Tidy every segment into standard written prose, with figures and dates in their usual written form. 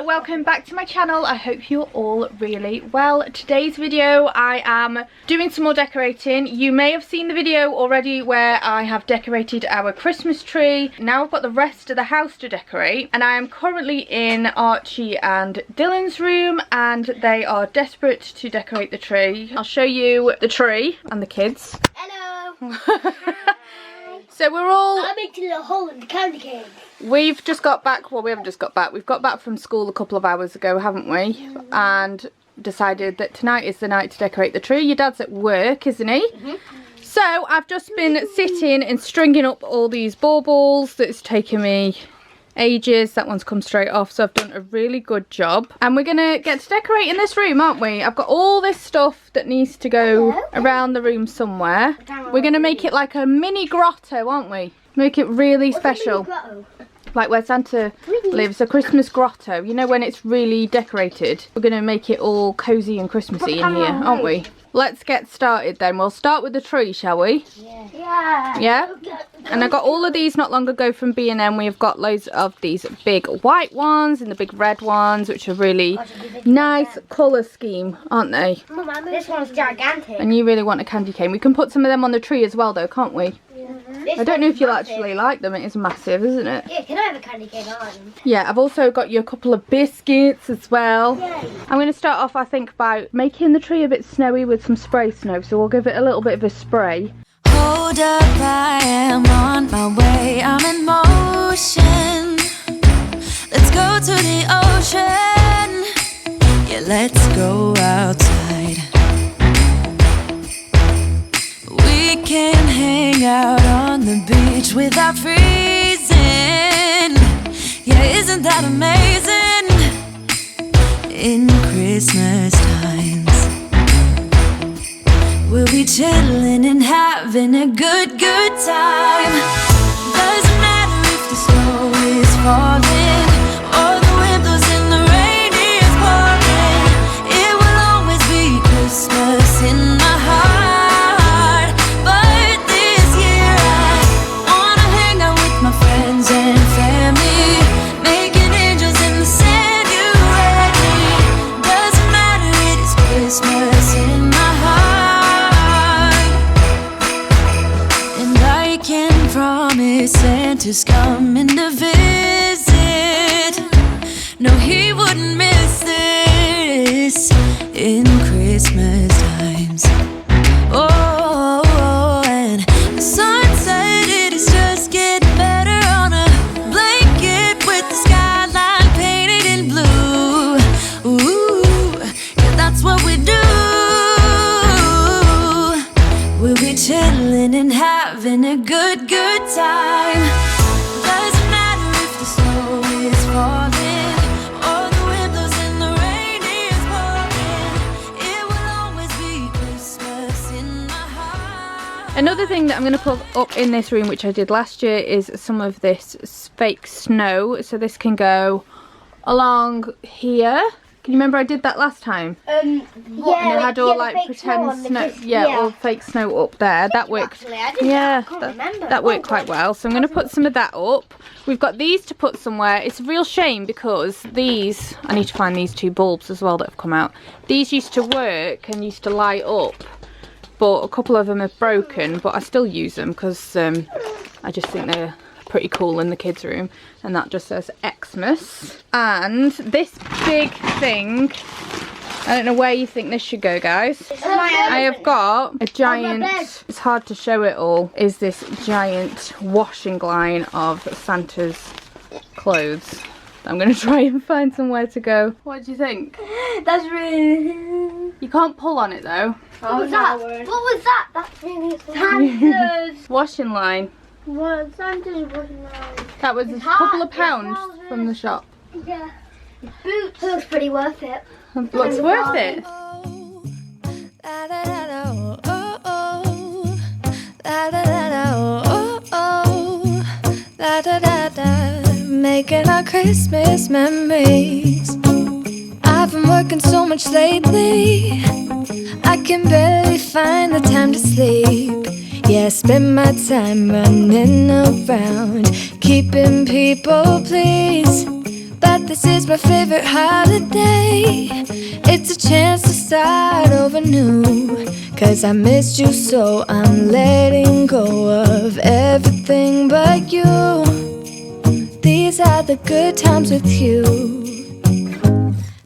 Welcome back to my channel. I hope you're all really well. Today's video I am doing some more decorating. You may have seen the video already where I have decorated our Christmas tree. Now I've got the rest of the house to decorate, and I am currently in Archie and Dylan's room and they are desperate to decorate the tree. I'll show you the tree and the kids. Hello. So we're all... I made a little hole in the candy cane. We've just got back, well we haven't just got back, we've got back from school a couple of hours ago, haven't we? Mm-hmm. And decided that tonight is the night to decorate the tree. Your dad's at work, isn't he? Mm-hmm. So I've just been sitting and stringing up all these baubles. That's taken me ages. That one's come straight off, so I've done a really good job. And we're gonna get to decorate in this room, aren't we? I've got all this stuff that needs to go around the room somewhere. We're gonna make it like a mini grotto, aren't we? Make it really special. Like where Santa lives, a Christmas grotto. You know, when it's really decorated. We're gonna make it all cozy and Christmassy in here, aren't we? Let's get started then. We'll start with the tree, shall we? Yeah. Yeah? And I got all of these not long ago from B&M. We've got loads of these big white ones and the big red ones, which are really nice colour scheme, aren't they? This one's gigantic. And you really want a candy cane. We can put some of them on the tree as well though, can't we? I don't know if you'll actually like them. It is massive, isn't it? Yeah, can I have a candy cane? I like them. Yeah, I've also got you a couple of biscuits as well. Yay. I'm going to start off, I think, by making the tree a bit snowy with some spray snow. So we'll give it a little bit of a spray. Hold up, I am on my way. I'm in motion. Let's go to the ocean. Yeah, let's go outside. We can hang out on the beach without freezing. Yeah, isn't that amazing? In Christmas times, we'll be chilling and having a good time. Doesn't matter if the snow is falling or the wind blows and the rain is pouring. It will always be Christmas in my heart. Santa's coming to visit. No, he wouldn't miss this in Christmas times. Oh, and the sunset, it is just getting better on a blanket with the skyline painted in blue. Ooh, yeah, that's what we do. We'll be chilling and having a good time. Doesn't matter if the snow is falling or the wind blows and the rain is pouring. It will always be Christmas in my heart. Another thing that I'm going to put up in this room, which I did last year, is some of this fake snow. So this can go along here. Can you remember I did that last time? Yeah. And I had all like pretend snow, all fake snow up there. That worked. That worked quite well. So I'm going to put some of that up. We've got these to put somewhere. It's a real shame because these, I need to find these two bulbs as well that have come out. These used to work and used to light up, but a couple of them have broken. But I still use them because I just think they're pretty cool in the kids' room. And that just says Xmas. And this big thing, I don't know where you think this should go, guys. I have got a giant, it's hard to show it all, is this giant washing line of Santa's clothes. I'm going to try and find somewhere to go. What do you think? That's really... You can't pull on it though. What was that? What was that? That's really Santa's washing line. What? Santa's washing line. That was a couple of pounds from the shop. Yeah. Boots looks pretty worth it. Looks worth it. Making our Christmas memories. I I've been working so much lately, I can barely find the time to sleep. Yeah, I spend my time running around, keeping people pleased. But this is my favorite holiday. It's a chance to start over new. 'Cause I missed you, so I'm letting go of everything but you. These are the good times with you.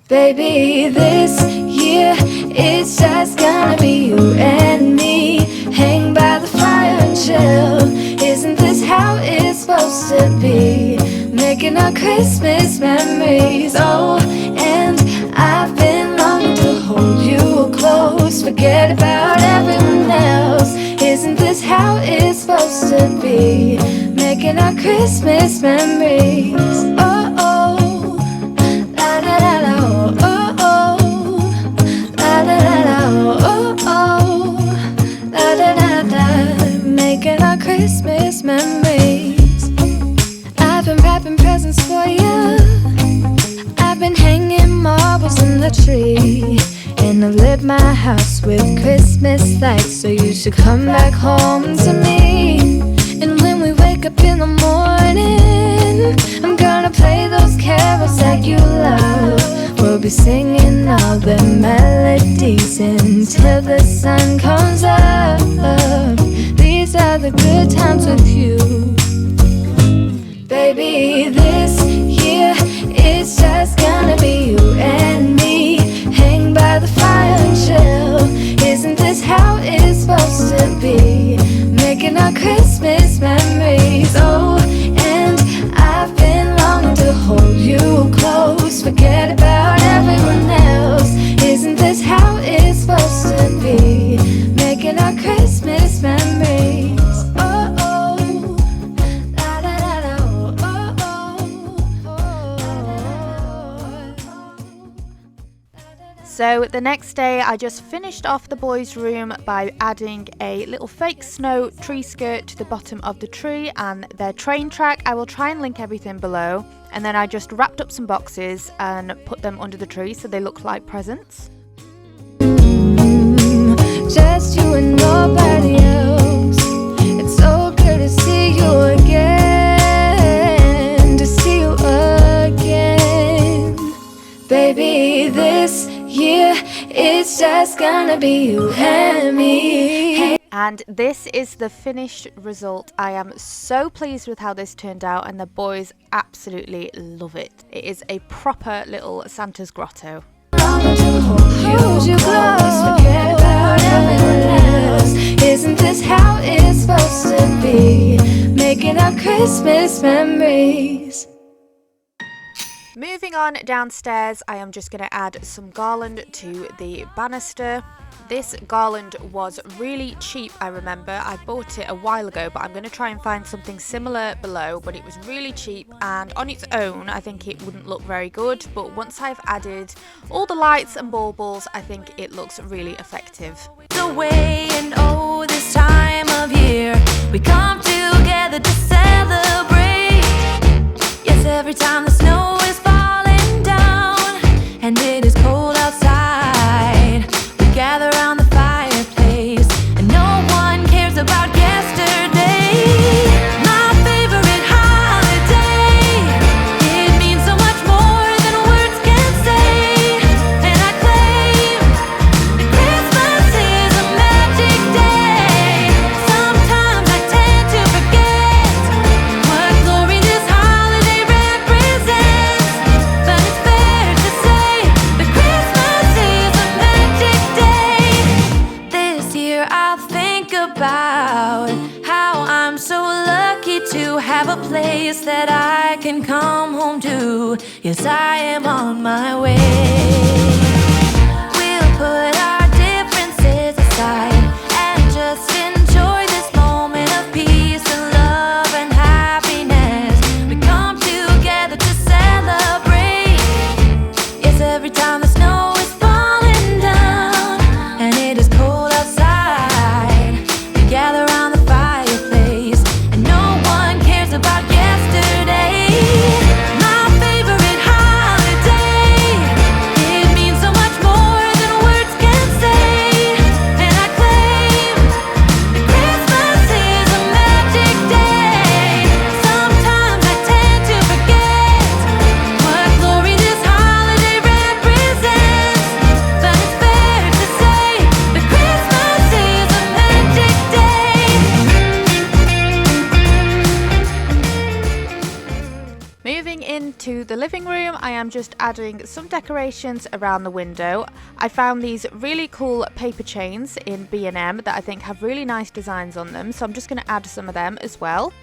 Baby, this year it's just gonna be you and me. Hang by the fire and chill. Isn't this how it's supposed to be? Making our Christmas memories. Oh, and I've been longing to hold you close. Forget about everyone else. Isn't this how it's supposed to be? Making our Christmas memories. Oh, oh, la da da da, oh, oh, la da da da, oh, oh, la da da da. Making our Christmas memories. I've been wrapping presents for you. I've been hanging marbles in the tree. And I've lit my house with Christmas lights. So you should come back home to me. And when we wake up in the morning, I'm gonna play those carols that you love. We'll be singing all the melodies until the sun comes up. These are the good times with you. Baby, this year it's just gonna be you and me. Hang by the fire and chill. Isn't this how it's supposed to be? Making our Christmas memories. Oh, and I've been longing to hold you close. Forget about everyone else. Isn't this how it's supposed to be? Making our Christmas memories. Oh, oh, la da da da, oh, oh. So the next day I just finished off the boys' room by adding a little fake snow tree skirt to the bottom of the tree and their train track. I will try and link everything below. And then I just wrapped up some boxes and put them under the tree so they look like presents. Just you and nobody else. It's so good to see you again. To see you again. Baby, this year it's just gonna be you and me. And this is the finished result. I am so pleased with how this turned out and the boys absolutely love it. It is a proper little Santa's grotto. Hold you close, forget about everyone else. Isn't this how it's supposed to be? Making our Christmas memories. Moving on downstairs, I am just going to add some garland to the banister. This garland was really cheap, I remember. I bought it a while ago, but I'm going to try and find something similar below. But it was really cheap, and on its own, I think it wouldn't look very good. But once I've added all the lights and baubles, I think it looks really effective. Away and oh, this time of year, we come together to celebrate. Yes, every time the snow is falling down and it is cold outside, we gather around the fireplace and no one cares about yesterday. My favorite holiday, it means so much more than words can say. And I claim that Christmas is a magic day. Sometimes I tend to forget what glory this holiday represents. But it's fair to say that Christmas is a magic day. This year I'll think about how I'm so lucky to have a place that I can come home to. Yes, I am on my way. We'll put our differences aside and just enjoy this moment of peace and love and happiness. We come together to celebrate. Yes, every time the snow is falling down and it is cold outside, we gather around the fireplace and no one cares about yesterday. My favorite holiday, it Coming into the living room, I am just adding some decorations around the window. I found these really cool paper chains in B&M that I think have really nice designs on them, so I'm just going to add some of them as well.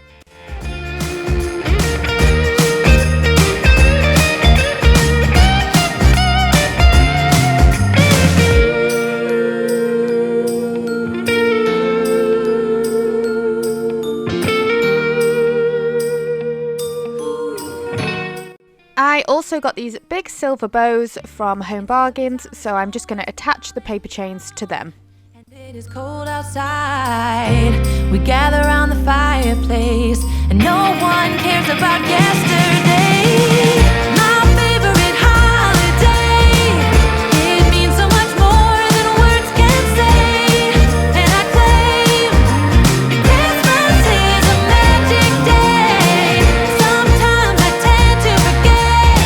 I also got these big silver bows from HOMEBARGAINS, so I'm just going to attach the paper chains to them. And it is cold outside. We gather around the fireplace, and no one cares about yesterday. My favorite holiday. It means so much more than words can say. And I claim Christmas is a magic day. Sometimes I tend to forget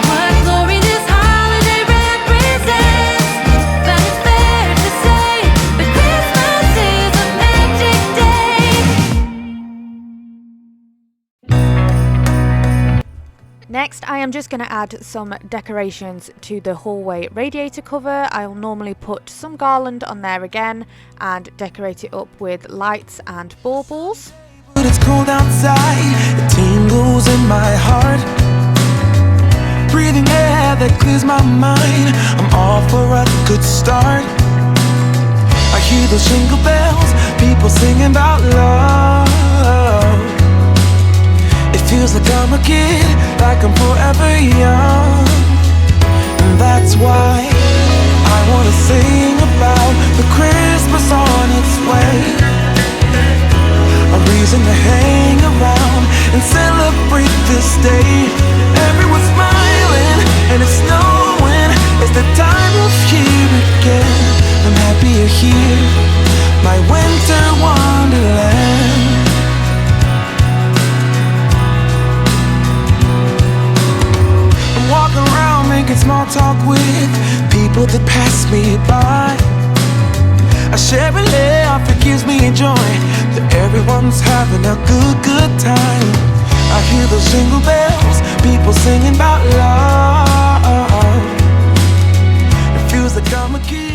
what glory this holiday represents. But it's fair to say that Christmas is a magic day. Next, I am just going to add some decorations to the hallway radiator cover. I'll normally put some garland on there again and decorate it up with lights and baubles. But it's cold outside, it tingles in my heart. Breathing air that clears my mind, I'm all for a good start. I hear those jingle bells, people singing about love. It feels like I'm a kid, like I'm forever young. And that's why I wanna sing about the Christmas on its way. A reason to hang around and celebrate this day. Everyone's smiling and it's snowing. It's the time of year again. I'm happy you're here, my winter wonderland. I'm walking around making small talk with people that pass me by. I share a laugh, it gives me joy that everyone's having a good time. I hear those jingle bells, people singing about love. It feels like I'm a kid.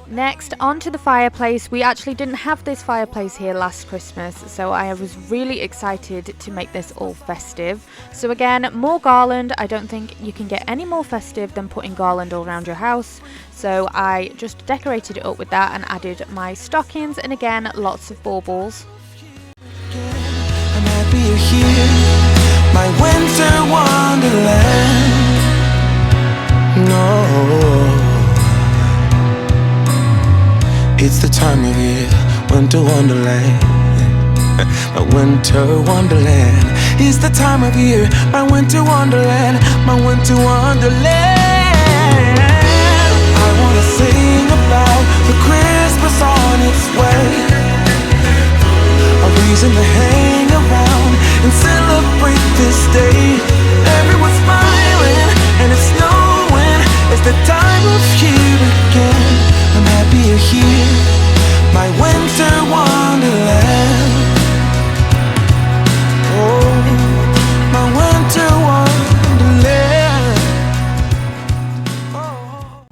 Next, onto the fireplace. We actually didn't have this fireplace here last Christmas, so I was really excited to make this all festive. So again, more garland. I don't think you can get any more festive than putting garland all around your house. So I just decorated it up with that and added my stockings, and again, lots of baubles. I'm happy you're here, my winter wonderland. No. It's the time of year, winter wonderland. My winter wonderland. It's the time of year, my winter wonderland. My winter wonderland. I wanna sing about the Christmas on its way. A reason to hang around and celebrate this day. Everyone's smiling and it's snowing. It's the time of year again. I'm happy you're here, my winter wonderland. Oh, my winter wonderland. Oh.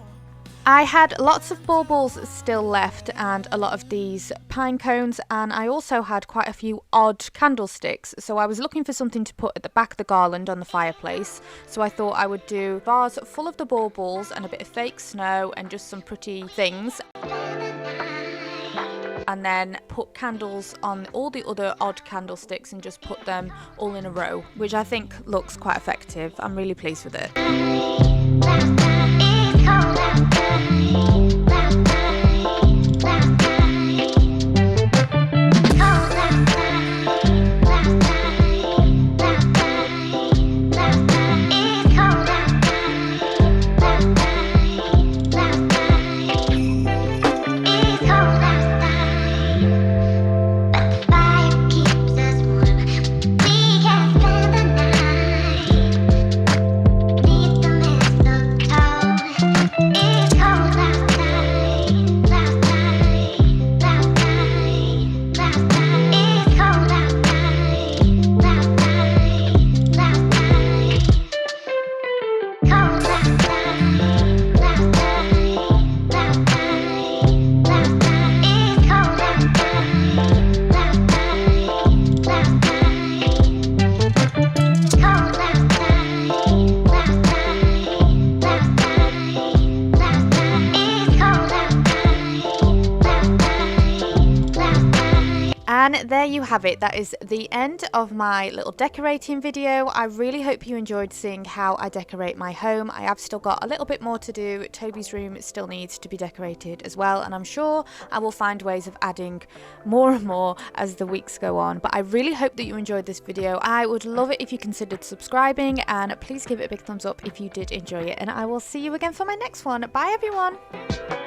I had lots of baubles still left and a lot of these pine cones, and I also had quite a few odd candlesticks, so I was looking for something to put at the back of the garland on the fireplace. So I thought I would do a vase full of the baubles and a bit of fake snow and just some pretty things, and then put candles on all the other odd candlesticks and just put them all in a row, which I think looks quite effective. I'm really pleased with it. you have it. That is the end of my little decorating video. I really hope you enjoyed seeing how I decorate my home. I have still got a little bit more to do. Toby's room still needs to be decorated as well, and I'm sure I will find ways of adding more and more as the weeks go on. But I really hope that you enjoyed this video. I would love it if you considered subscribing, and please give it a big thumbs up if you did enjoy it, and I will see you again for my next one. Bye everyone.